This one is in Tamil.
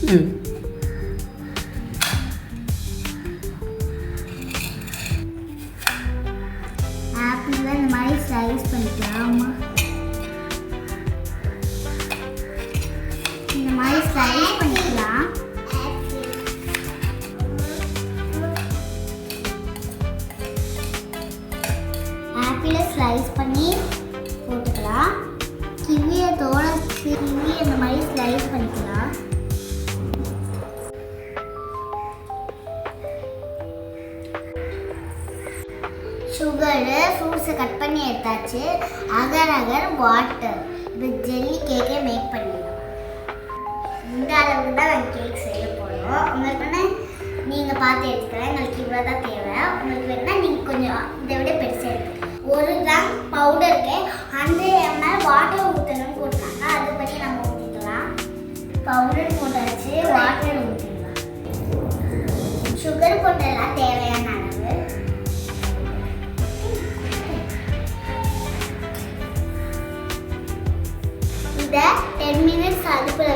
ஆப்பிள் இந்த மாதிரி ஸ்லைஸ் பண்ணிக்கலாம். இந்த மாதிரி ஸ்லைஸ் பண்ணிக்கலாம். ஆப்பிளை ஸ்லைஸ் பண்ணி போட்டுக்கலாம். கிவியை இந்த மாதிரி ஸ்லைஸ் பண்ணிக்கலாம். சுகரு ஃப்ரூட்ஸை கட் பண்ணி எடுத்தாச்சு. அகர் வாட்டர். இது ஜெல்லி கேக்கை மேக் பண்ணிடலாம். இந்த அளவுக்கு தான் நாங்கள் கேக் செய்ய போகிறோம். உங்களுக்கு வந்து நீங்கள் பார்த்து எடுத்துக்கலாம். எங்களுக்கு இவ்வளோ தான் தேவை. உங்களுக்கு வேணுன்னா நீங்கள் கொஞ்சம் இதை விட பெருசாக எடுத்துக்கலாம். 1 கிராம் பவுடருக்கு 100 ml வாட்டர் ஊற்றணும்னு போட்டாங்க. அதுபடி நம்ம ஊற்றிக்கலாம். பவுடர் போட்டாச்சு, வாட்டர் ஊற்றிடலாம். சுகர் போட்டெல்லாம் தேவையான அளவு. இதை 10 minutes அடுப்பில்